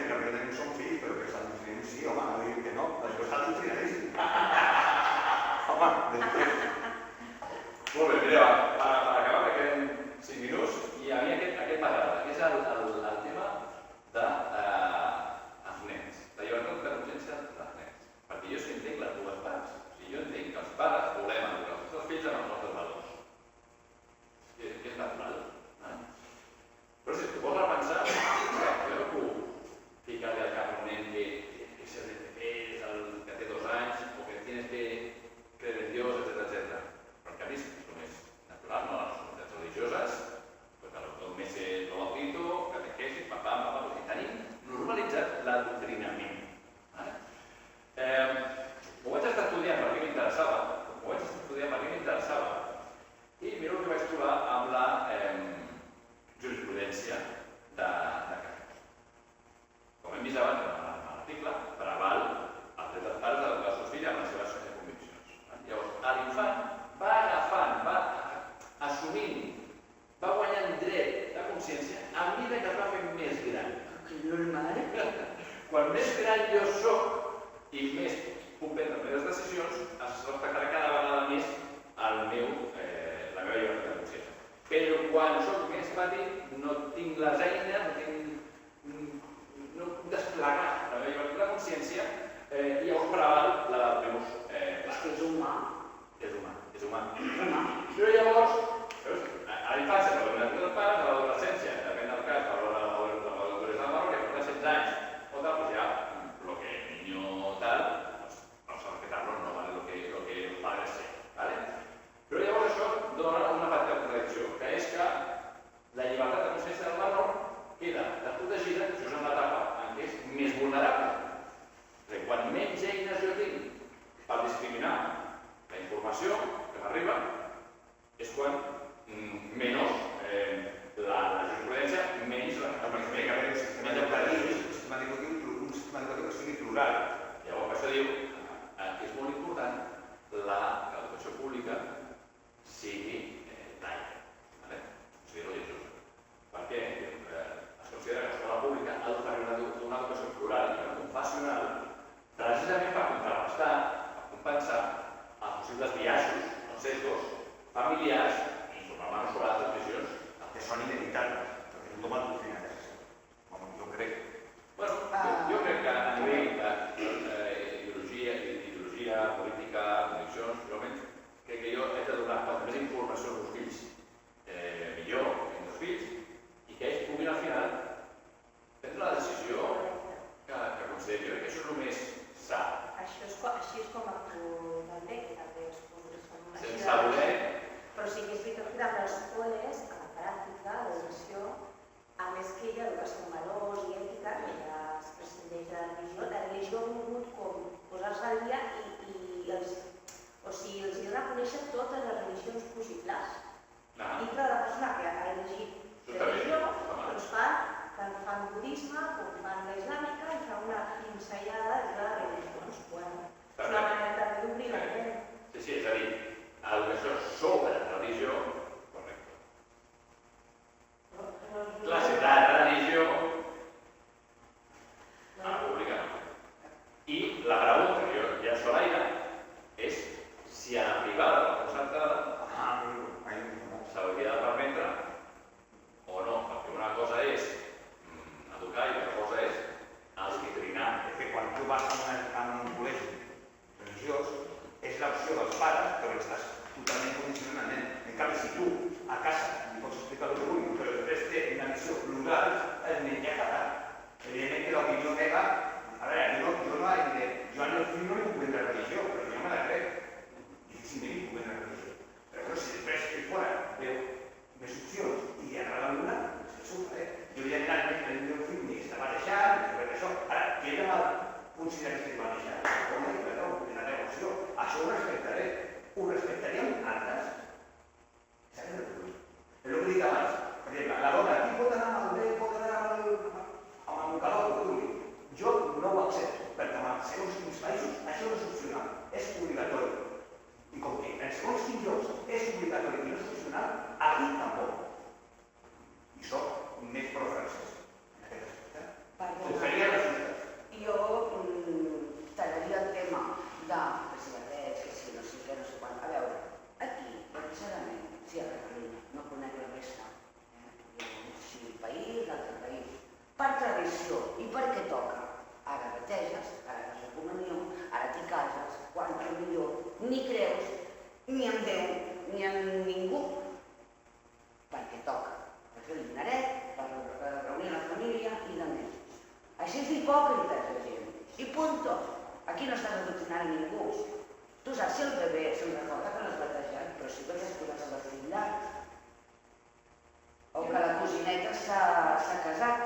Que tenim són fills, però que s'adoctrinen sí, home, no dic que no, això s'adoctrinadíssim. Home, Molt bé, mireu, per acabar, que queden 5 minuts, i a mi aquest m'agrada, que és el tema dels nens, la llibertat de consciència dels nens. Perquè jo sí entenc les dues parts. O sigui, jo entenc que els pares volem educar els nostres fills en els nostres valors. Que és natural. Però si et vols repensar, jo no puc ficar-li al cap a un nen que és el que té 2 anys o que tienes que creer en Dios, etc. Però en canvi és més natural, no? Les comunitats religioses, pues, un mes lo bautito, catequesis, papà, i tenim normalitzat l'adoctrinament. M'ho vaig estar estudiant perquè m'interessava, i miro el que vaig trobar amb la jurisprudència de Carreus. Com hem vist abans en l'article, preval el dret dels pares d'educar els seus fills amb les seves conviccions. Llavors, l'infant va agafant, va assumint, va guanyant dret de consciència a mesura que es va fent més gran. Que normal. Quan més gran jo soc i més puc prendre les meves decisions, es respectarà cada vegada més la meva llibertat de consciència. Però quan soc més petit no tinc les eines, no puc desplegar la meva llibertat de consciència i llavors preval la dels meus És que és humà. És humà. Però llavors, a la infància, per la dels pares, a l'adolescència, depèn del cas, a l'adolescència del marroc, que porta 16 anys, o tal, pues ya, lo que el niño tal, pues vamos a respetarlo, no vale lo que el padre sé, ¿vale? Però llavors això dona una petita contradicció, que és que la llibertat de consciència del menor queda filla, el que són valors i ètica, que ja es prescindeix de la religió ha volgut com posar-se al dia i els reconeixen totes les religions possibles. Dintre de la persona que ha elegit religió, doncs fan budisme, com fan la islàmica, i fan una pinzellada de religions. És una manera també d'obrir la ment. Sí, és a dir, l'educació sobre religió, correcte. Classe de religió, a la pública no. I la pregunta que jo llanço a l'aire és si a la privada o a la concertada s'hauria de permetre o no, perquè una cosa és educar i una cosa és adoctrinar. És que quan tu vas a un col·legi religiós, és l'opció dels pares, però estàs totalment condicionant el nen. En canvi, si tu a casa li pots explicar el que vulguis, però després té una visió plural, el nen ja farà. Evidentment que l'opinió meva, a veure, jo al meu fill no li puc vendre religió, però jo me la crec. Difícilment li puc vendre religió. Però si després que fora veu més opcions i li agrada una, això ho faré. Jo li he anat el meu fill ni està barrejant, ni res d'això. Ara, que ella considera que estic barrejant, com a educador, és la meva opció. Això ho respectaré. Ho respectaríem altres. És el que dic abans. Per exemple, la dona, qui pot anar amb el bé, pot anar amb el calor, que vulgui. Jo no ho accepto, perquè segons quins països això no és opcional, és obligatori. I com que en segons quins llocs és obligatori i no és opcional, aquí tampoc. I soc més pro-francès en aquest aspecte. Ho faria les ciutats. Jo tallaria el tema de que si la drets, que si no sé què, no sé quant. A veure, aquí, sincerament, sí, a Catalunya, no conec la resta. Si el país, l'altre país. Per tradició i perquè toca. Ara bateges, ara fas la comunió, ara t'hi cases, quan millor ni creus ni en Déu ni en ningú. Perquè toca. Per fer el dineret, per reunir la família i de més. Així és hipòcrita la gent. I punto. Aquí no estàs adoctrinant ningú. Tu saps si el bebè se'n recorda que l'has batejat, però sí que l'has posat a desfilar. O que la cosineta s'ha casat.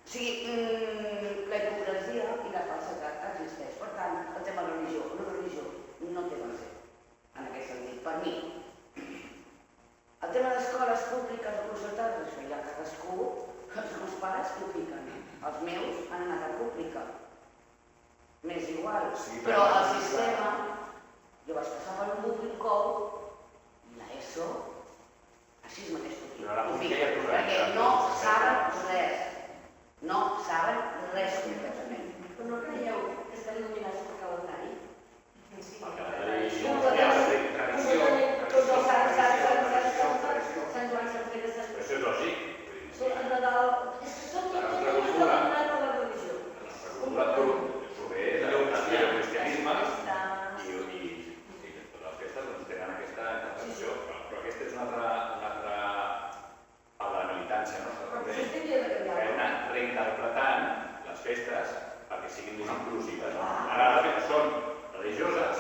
O sigui, la hipocresia i la falsedat existeix. Per tant, el tema de religió o no religió no té base en aquest sentit, per mi. El tema d'escoles públiques o concertades, això ja cadascú, són els pares que ho fiquen. Els meus han anat a pública. M'és igual. Però el sistema, jo vaig passar per un públic i l'ESO, així mateix ho fiquen. Perquè no saben res. No saben res completament. Però no creieu que estan il·luminats pel calendari? El calendari Tots els anys, Sant Joan, Sant Pere, Sant Però això és lògic. el Nadal... És que són tot il·luminat per la religió. La cultura prové del cristianisme i totes les festes tenen aquesta interpretació. Però aquesta és una altra part de la militància nostra. Que hem anat reinterpretant les festes perquè siguin més inclusives. Ara les festes són religioses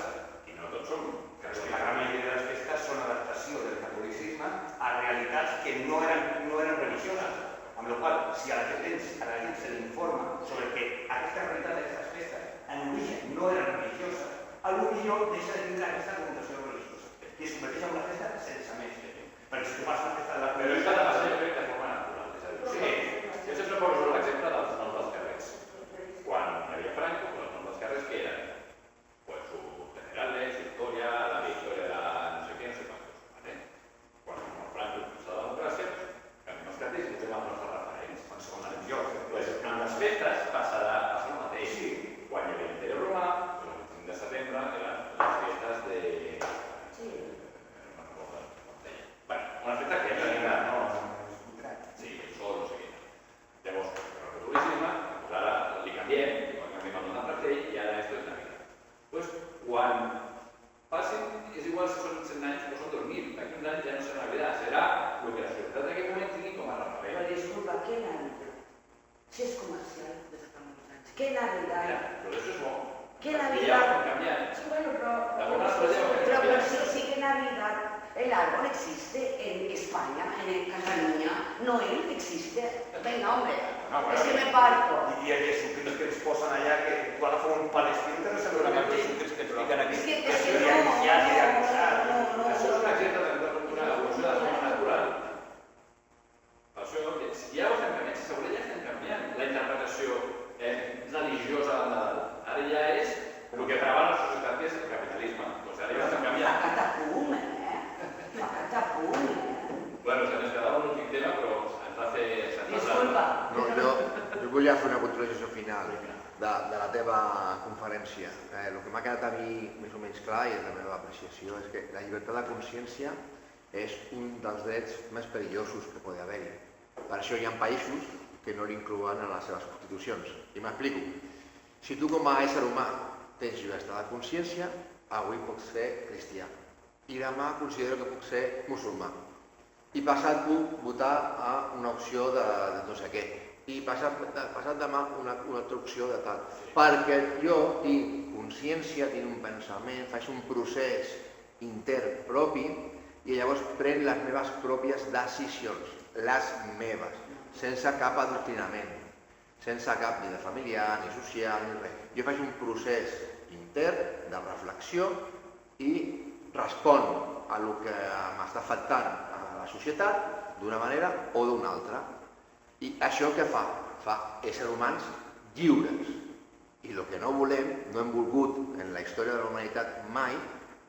i no tots són. La gran majoria de les festes són adaptació del catolicisme a realitats que no eren religioses. Amb la qual cosa, si a la gent se l'informa sobre que aquesta realitat d'aquestes festes en origen no eren religioses, potser deixa de tindre aquesta connotació religiosa i es converteix en una festa sense més. Perquè si tu fas una festa de la Però és que ha de passar, jo crec, de forma natural. És a dir, jo sempre poso l'exemple dels noms dels carrers. Quan hi havia Franco, els noms dels carrers que eren su generales, su historia, la victoria de la no sé què, no sé quantos. Quan Franco impulsa la democràcia, canviem els cartells i posem els nostres referents. Segons els llocs. En les festes passa el mateix. Quan hi havia l'Imperi Romà, el 25 de setembre, eren les festes de... Una festa que hem de no? Sí, el sol, no sé què. Llavors, el catolicisme, ara li canviem, canviem el nom del cartell i ara esto és Navidad. Doncs quan passin, és igual si són 100 anys o són 2000, d'aquí uns anys ja no serà Navidad, serà el que la societat en aquest moment tingui com a referent. Però disculpa, què Navidad? Si és comercial des de fa molts anys. Què Navidad? Però això és bo. Què Navidad? Ja ho hem canviat. Sí, bueno, De forma expressiva ho hem pero canviat. si que Navidad, el árbol existe en España. España, en Cataluña, no existe. Venga, hombre, No, bueno, es que me parto. Y el Jesucristo que ens posen allà, que tu agafes un palestí, te reserva amb el Jesucristo que ens fiquen aquí. Es que que no, Això és un exemple d'una evolució de la forma natural. Per això, ja ho estem canviant, segurament ja estem canviant la interpretació religiosa del Nadal. Ara ja és el que preval la societat, que és el capitalisme. Doncs ara ja ho estem fa canviant. catapum, fa catapum, Bueno, se nos quedava un últim tema, però ens va fer... Disculpa. No, jo volia fer una puntualització final de la teva conferència. El que m'ha quedat a mi més o menys clar i és la meva apreciació és que la llibertat de consciència és un dels drets més perillosos que pot haver-hi. Per això hi ha països que no l'inclouen en les seves constitucions. I m'explico. Si tu com a ésser humà tens llibertat de consciència, avui pots ser cristià. I demà considero que puc ser musulmà. I passat puc votar a una opció de no sé què. I passat demà una altra opció de tal. Perquè jo tinc consciència, tinc un pensament, faig un procés intern propi i llavors prenc les meves pròpies decisions, les meves, sense cap adoctrinament, sense cap ni de familiar, ni social, ni res. Jo faig un procés intern de reflexió i respon a el que m'està afectant a la societat d'una manera o d'una altra. I això què fa? Fa éssers humans lliures. I el que no volem, no hem volgut en la història de la humanitat mai,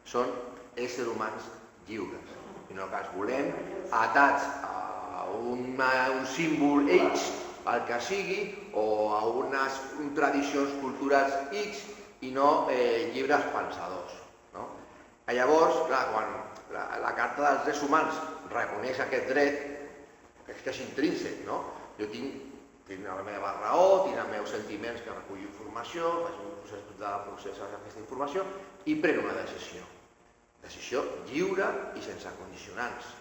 són éssers humans lliures. I no que els volem atats a un símbol X, el que sigui, o a unes tradicions culturals X i no llibres pensadors. Llavors, clar, quan la Carta dels Drets Humans reconeix aquest dret, és que és intrínsec, no? Jo tinc la meva raó, tinc els meus sentiments que recullo informació, faig un procés de processar aquesta informació i pren una decisió. Decisió lliure i sense condicionants.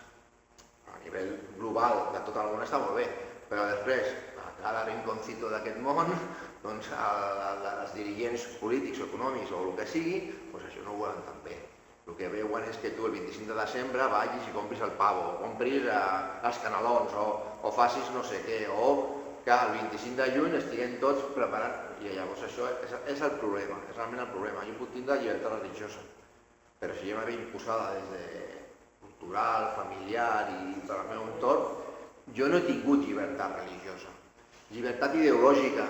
A nivell global de tot el món està molt bé, però després, a cada rinconcito d'aquest món, doncs els dirigents polítics o econòmics o el que sigui, doncs això no ho volen tan bé. El que veuen és que tu el 25 de desembre vagis i compris el pavo, o compris els canelons, o facis no sé què, o que el 25 de juny estiguem tots preparats. I llavors això és el problema, és realment el problema. Jo puc tindre llibertat religiosa, però si ja m'ha imposada des de cultural, familiar i per al meu entorn, jo no he tingut llibertat religiosa. Llibertat ideològica,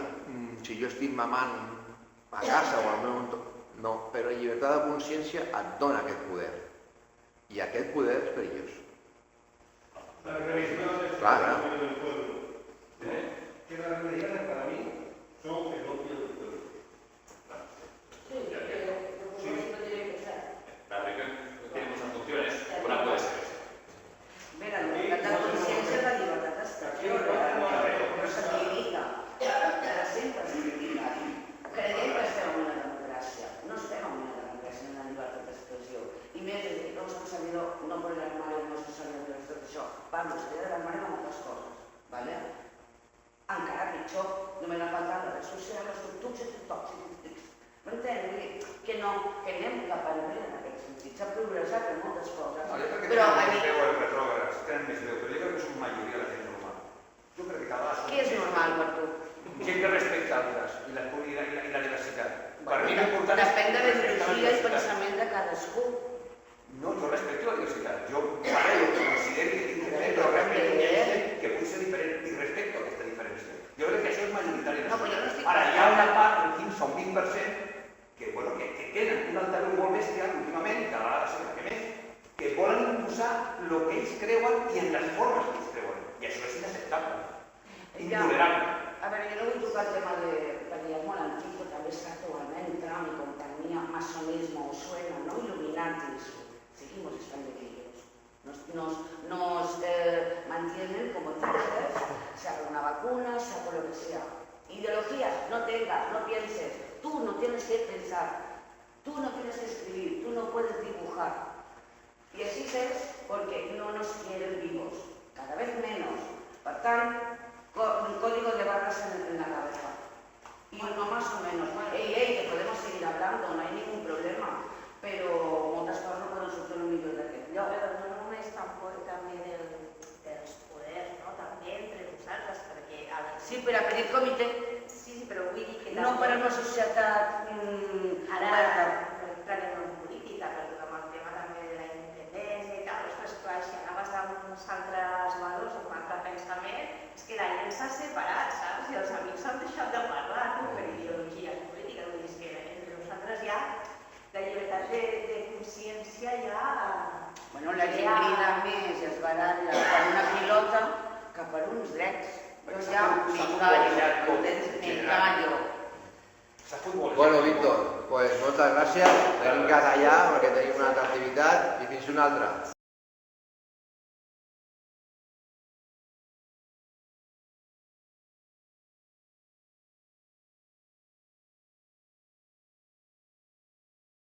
si jo estic mamant a casa o al meu entorn, no, però la llibertat de consciència et dona aquest poder. I aquest poder és perillós. La religión es Claro. el opio del pueblo. Que las religiones para mí son el opio del pueblo. Sí, que el propósito tiene que ser. La religión tiene muchas funciones, una puede ser esa. Mira, la llibertat de consciència és la llibertat d'expressió, no se limita, però sempre s'ha limitat. Creiem que estem en una democràcia, no estem en una democràcia, en una llibertat d'expressió. I més, no us han sabido, no por el armario, no us han sabido de tot això. Parlo, seria de l'armari de moltes coses, ¿vale? Encara pitjor, només ha faltat les redes socials, els TikToks i TikToks. M'entens? Vull dir que no, que anem cap enrere en aquest sentit. S'ha progressat en moltes coses. Jo crec que Però tenen més veu els retrògrads, tenen més veu, però jo crec que som majoria la gent normal. Jo crec que cada vegada som què és normal per tu? gent que respecta altres i la diversitat. Per mi l'important és Depèn de la respectar ideologia i diversitat. pensament de cadascú. No, jo respecto la diversitat. Jo parlo, considero que tinc diferent, però respecto que hi ha gent que pugui ser diferent i respecto aquesta diferència. Jo crec que això és majoritari. No, però jo no estic... Ara, hi ha una part, un 15 o un 20%, que tenen un altaveu molt bèstia últimament, que a vegades és el que més, que volen imposar el que ells creuen i en les formes que ells creuen. I això és inacceptable. Intolerable. A veure, jo no vull tocar el tema perquè ja és molt antic, però també està actualment Trump y compañía, masonismo, suena, ¿no? Illuminatis. Seguimos estando ellos. Nos mantienen como títeres, sea una vacuna, sea por lo que sea. Ideologías, no tengas, no pienses. Tú no tienes que pensar, tú no tienes que escribir, tú no puedes dibujar. Y así es porque no nos quieren vivos, cada vez menos. Per tant, código de barras en la cabeza. Y no más o menos. Que podemos seguir hablando, no hay ningún problema. Pero moltes coses no poden sortir un millor d'aquest lloc. Però no només tampoc també del per a petit comitè, Sí, però vull dir que no per a una societat ara oberta. entrarem en política, perquè amb el tema també de la independència i tal, ostres, clar, si anaves amb uns altres valors, amb un altre pensament, és que la gent s'ha separat, saps? I els amics s'han deixat de parlar, no? Per ideologies polítiques, vull dir, és que entre nosaltres ja la llibertat de consciència ja... Bueno, la gent crida més i es baralla per una pilota que per uns drets. Jo ja m'hi callo, m'entens? M'hi callo. S'ha futbolitzat. Bueno, Víctor, pues moltes gràcies. Tenim que tallar perquè tenim una altra activitat i fins una altra.